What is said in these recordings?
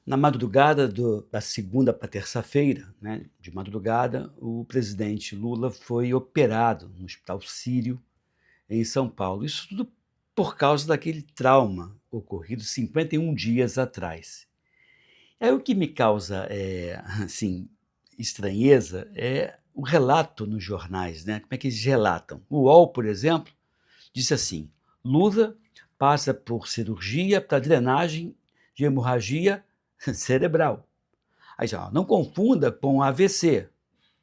Na madrugada da segunda para terça-feira, né, de madrugada, o presidente Lula foi operado no Hospital Sírio, em São Paulo. Isso tudo por causa daquele trauma ocorrido 51 dias atrás. Aí o que me causa, assim, estranheza é o relato nos jornais, né? Como é que eles relatam? O UOL, por exemplo, disse assim: Lula passa por cirurgia para drenagem de hemorragia cerebral. Aí, ó, não confunda com AVC,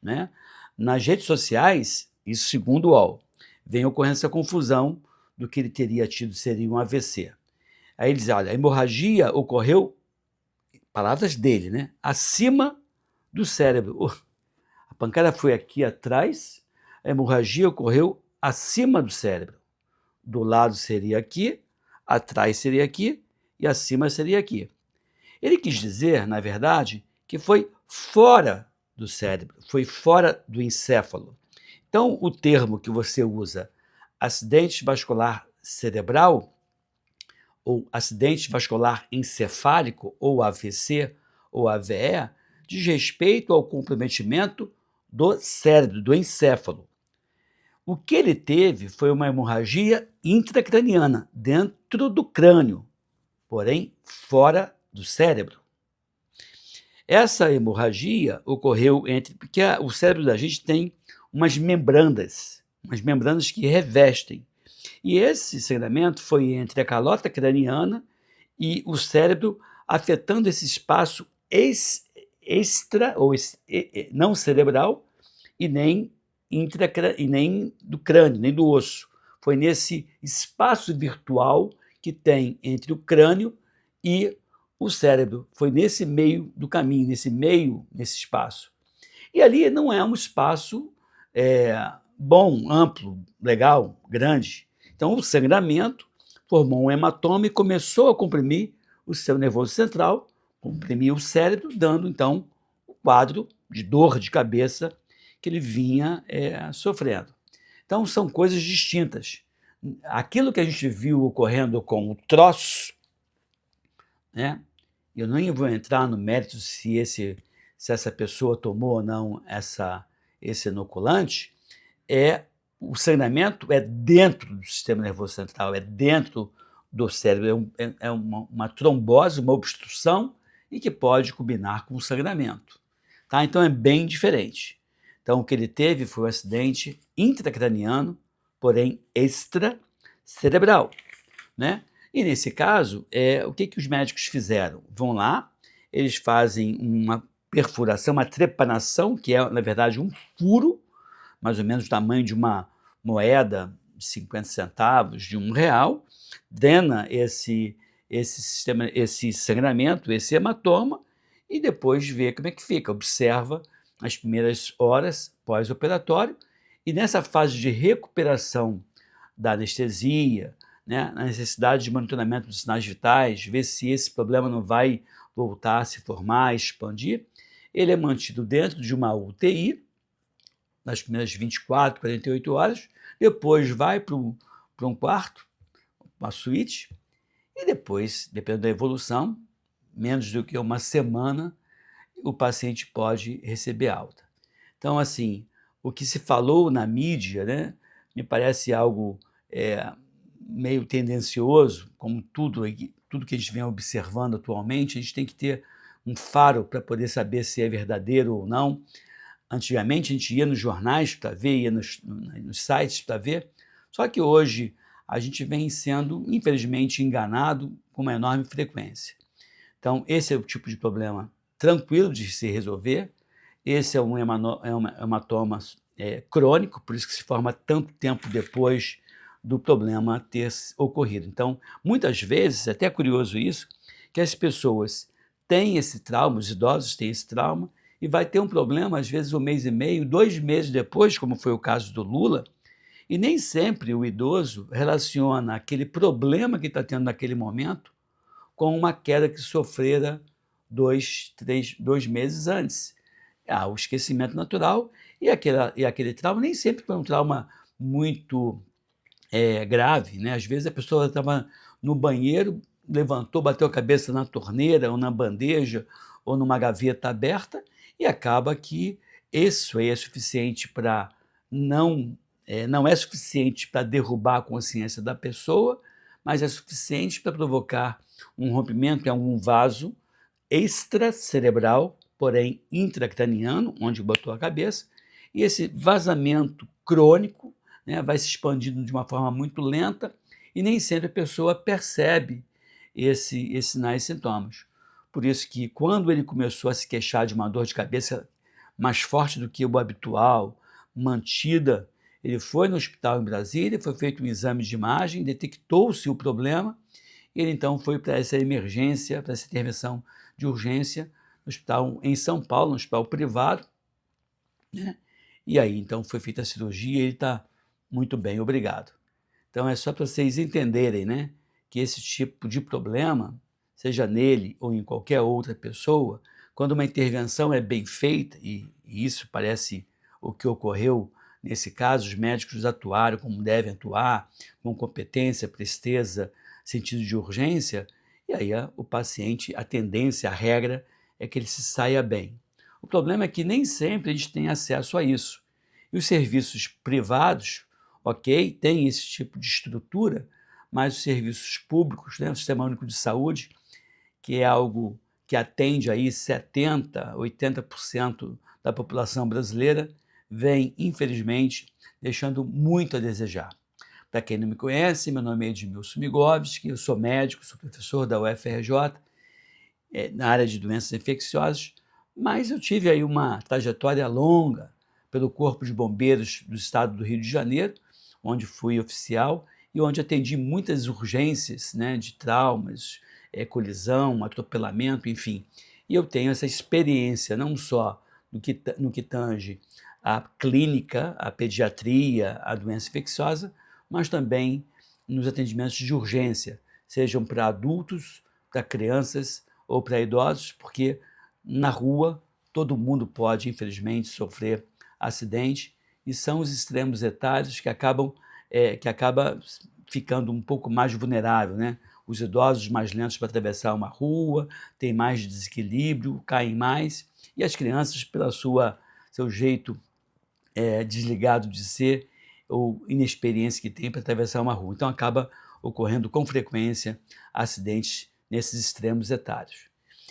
né? Nas redes sociais, isso segundo o UOL, vem ocorrendo essa confusão do que ele teria tido seria um AVC. Aí eles dizem, olha, a hemorragia ocorreu, palavras dele, né? Acima do cérebro. A pancada foi aqui atrás, a hemorragia ocorreu acima do cérebro. Do lado seria aqui, atrás seria aqui e acima seria aqui. Ele quis dizer, na verdade, que foi fora do cérebro, foi fora do encéfalo. Então, o termo que você usa, acidente vascular cerebral, ou acidente vascular encefálico, ou AVC, ou AVE, diz respeito ao comprometimento do cérebro, do encéfalo. O que ele teve foi uma hemorragia intracraniana, dentro do crânio, porém fora do cérebro. Essa hemorragia ocorreu porque o cérebro da gente tem umas membranas que revestem. E esse sangramento foi entre a calota craniana e o cérebro, afetando esse espaço extra ou não cerebral e nem e nem do crânio, nem do osso. Foi nesse espaço virtual que tem entre o crânio e o cérebro. Foi nesse meio do caminho, nesse espaço. E ali não é um espaço bom, amplo, legal, grande. Então o sangramento formou um hematoma e começou a comprimir o seu nervoso central, comprimir o cérebro, dando então o quadro de dor de cabeça que ele vinha sofrendo. Então são coisas distintas. Aquilo que a gente viu ocorrendo com o troço, né? Eu nem vou entrar no mérito se essa pessoa tomou ou não esse inoculante, o sangramento é dentro do sistema nervoso central, é dentro do cérebro, é uma trombose, uma obstrução, e que pode combinar com o sangramento. Tá? Então é bem diferente. Então o que ele teve foi um acidente intracraniano, porém extracerebral, né? E nesse caso, o que os médicos fizeram? Vão lá, eles fazem uma perfuração, uma trepanação, que é, na verdade, um furo, mais ou menos do tamanho de uma moeda de 50 centavos, de R$ 1, drena esse sangramento, esse hematoma, e depois vê como é que fica, observa as primeiras horas pós-operatório, e nessa fase de recuperação da anestesia, né, a necessidade de monitoramento dos sinais vitais, ver se esse problema não vai voltar a se formar, expandir, ele é mantido dentro de uma UTI, nas primeiras 24, 48 horas, depois vai para um quarto, uma suíte, e depois, dependendo da evolução, menos do que uma semana, o paciente pode receber alta. Então, assim, o que se falou na mídia, né, me parece algo meio tendencioso, como tudo que a gente vem observando atualmente, a gente tem que ter um faro para poder saber se é verdadeiro ou não. Antigamente a gente ia nos jornais para ver, ia nos sites para ver, só que hoje a gente vem sendo, infelizmente, enganado com uma enorme frequência. Então, esse é o tipo de problema tranquilo de se resolver, esse é um hematoma crônico, por isso que se forma tanto tempo depois do problema ter ocorrido. Então, muitas vezes, até é curioso isso, que as pessoas têm esse trauma, os idosos têm esse trauma, e vai ter um problema, às vezes, 1 mês e meio, 2 meses depois, como foi o caso do Lula, e nem sempre o idoso relaciona aquele problema que está tendo naquele momento com uma queda que sofrera 2 meses antes. O esquecimento natural e aquele trauma nem sempre foi um trauma muito grave, né? Às vezes a pessoa estava no banheiro, levantou, bateu a cabeça na torneira ou na bandeja ou numa gaveta aberta, e acaba que isso aí é suficiente para não, não é suficiente para derrubar a consciência da pessoa, mas é suficiente para provocar um rompimento em algum vaso extracerebral, porém intracraniano, onde botou a cabeça, e esse vazamento crônico, né, vai se expandindo de uma forma muito lenta e nem sempre a pessoa percebe esses sinais e sintomas. Por isso que quando ele começou a se queixar de uma dor de cabeça mais forte do que o habitual, mantida, ele foi no hospital em Brasília, foi feito um exame de imagem, detectou-se o problema, e ele então foi para essa emergência, para essa intervenção de urgência no hospital em São Paulo, no hospital privado, né? E aí então foi feita a cirurgia e ele está muito bem, obrigado. Então é só para vocês entenderem, né, que esse tipo de problema, seja nele ou em qualquer outra pessoa, quando uma intervenção é bem feita, e isso parece o que ocorreu nesse caso, os médicos atuaram como devem atuar, com competência, presteza, sentido de urgência, e aí o paciente, a tendência, a regra é que ele se saia bem. O problema é que nem sempre a gente tem acesso a isso. E os serviços privados, ok, tem esse tipo de estrutura, mas os serviços públicos, né, o Sistema Único de Saúde, que é algo que atende aí 70%, 80% da população brasileira, vem, infelizmente, deixando muito a desejar. Para quem não me conhece, meu nome é Edmilson Migovski, eu sou médico, sou professor da UFRJ, na área de doenças infecciosas, mas eu tive aí uma trajetória longa pelo Corpo de Bombeiros do Estado do Rio de Janeiro, onde fui oficial e onde atendi muitas urgências, né, de traumas, colisão, atropelamento, enfim. E eu tenho essa experiência não só no que tange a clínica, a pediatria, a doença infecciosa, mas também nos atendimentos de urgência, sejam para adultos, para crianças ou para idosos, porque na rua todo mundo pode, infelizmente, sofrer acidente, e são os extremos etários que acaba ficando um pouco mais vulnerável, né? Os idosos mais lentos para atravessar uma rua, têm mais desequilíbrio, caem mais, e as crianças, pela seu jeito desligado de ser ou inexperiência que tem para atravessar uma rua. Então acaba ocorrendo com frequência acidentes nesses extremos etários.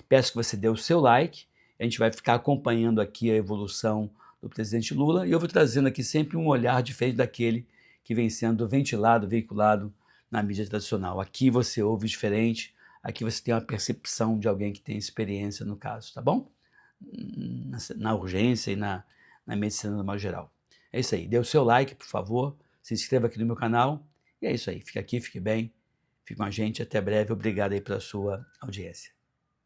Peço que você dê o seu like, a gente vai ficar acompanhando aqui a evolução do presidente Lula e eu vou trazendo aqui sempre um olhar diferente daquele que vem sendo ventilado, veiculado na mídia tradicional. Aqui você ouve diferente, aqui você tem uma percepção de alguém que tem experiência no caso, tá bom? Na urgência e na medicina no modo geral. É isso aí, dê o seu like, por favor, se inscreva aqui no meu canal, e é isso aí, fique aqui, fique bem, fique com a gente, até breve, obrigado aí pela sua audiência.